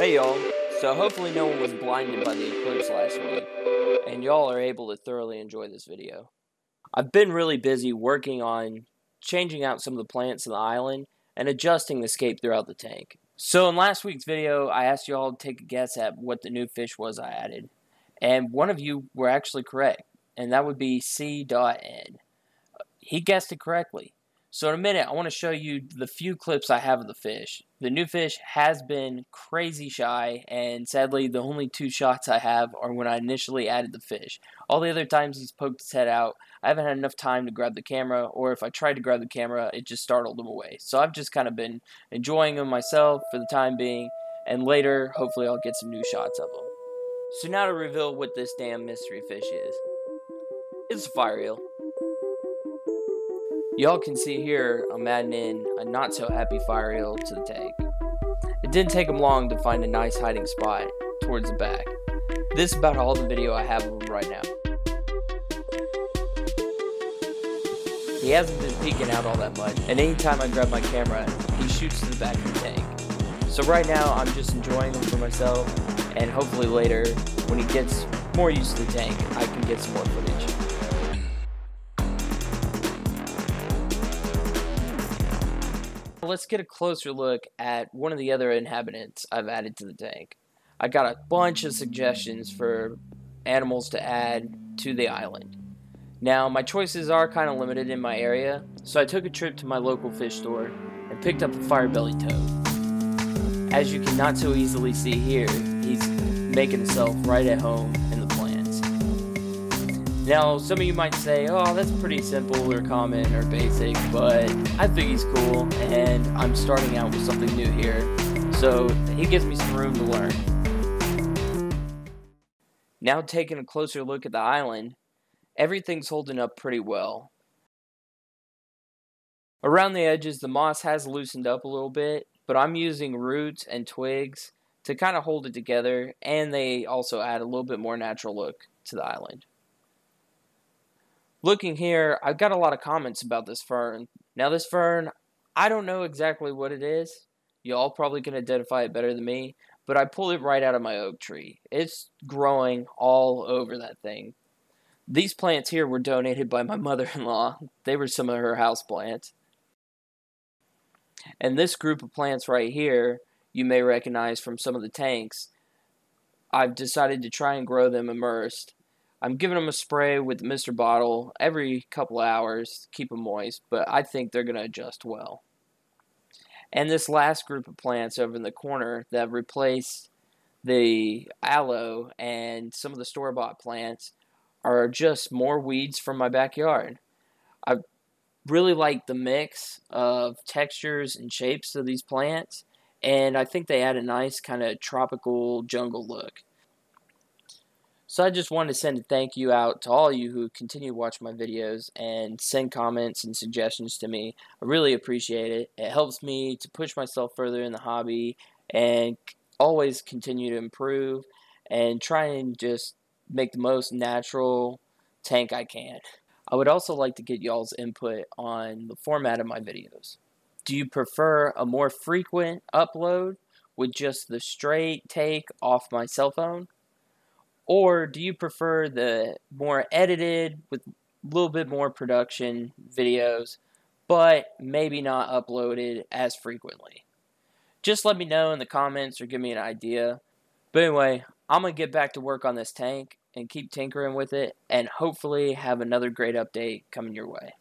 Hey y'all, so hopefully no one was blinded by the eclipse last week, and y'all are able to thoroughly enjoy this video. I've been really busy working on changing out some of the plants in the island and adjusting the scape throughout the tank. So in last week's video, I asked y'all to take a guess at what the new fish was I added, and one of you were actually correct, and that would be C.N. He guessed it correctly. So in a minute, I want to show you the few clips I have of the fish. The new fish has been crazy shy, and sadly, the only 2 shots I have are when I initially added the fish. All the other times he's poked his head out, I haven't had enough time to grab the camera, or if I tried to grab the camera, it just startled him away. So I've just kind of been enjoying him myself for the time being, and later, hopefully I'll get some new shots of him. So now to reveal what this damn mystery fish is. It's a fire eel. Y'all can see here I'm adding in a not so happy fire eel to the tank. It didn't take him long to find a nice hiding spot towards the back. This is about all the video I have of him right now. He hasn't been peeking out all that much, and anytime I grab my camera, he shoots to the back of the tank. So right now I'm just enjoying him for myself, and hopefully later, when he gets more used to the tank, I can get some more footage. Let's get a closer look at one of the other inhabitants I've added to the tank. I got a bunch of suggestions for animals to add to the island. Now, my choices are kind of limited in my area, so I took a trip to my local fish store and picked up a Firebellied Tone. As you can not so easily see here, he's making himself right at home in the plants. Now, some of you might say, oh, that's pretty simple or common or basic, but I think he's cool, and I'm starting out with something new here, so he gives me some room to learn. Now taking a closer look at the island, everything's holding up pretty well. Around the edges, the moss has loosened up a little bit, but I'm using roots and twigs to kind of hold it together, and they also add a little bit more natural look to the island. Looking here, I've got a lot of comments about this fern. Now this fern, I don't know exactly what it is. Y'all probably can identify it better than me, but I pulled it right out of my oak tree. It's growing all over that thing. These plants here were donated by my mother-in-law. They were some of her house plants. And this group of plants right here, you may recognize from some of the tanks. I've decided to try and grow them immersed. I'm giving them a spray with the Mr. Bottle every couple of hours to keep them moist, but I think they're going to adjust well. And this last group of plants over in the corner that replace the aloe and some of the store-bought plants are just more weeds from my backyard. I really like the mix of textures and shapes of these plants, and I think they add a nice kind of tropical jungle look. So I just wanted to send a thank you out to all of you who continue to watch my videos and send comments and suggestions to me. I really appreciate it. It helps me to push myself further in the hobby and always continue to improve and try and just make the most natural tank I can. I would also like to get y'all's input on the format of my videos. Do you prefer a more frequent upload with just the straight take off my cell phone? Or do you prefer the more edited with a little bit more production videos, but maybe not uploaded as frequently? Just let me know in the comments or give me an idea. But anyway, I'm going to get back to work on this tank and keep tinkering with it and hopefully have another great update coming your way.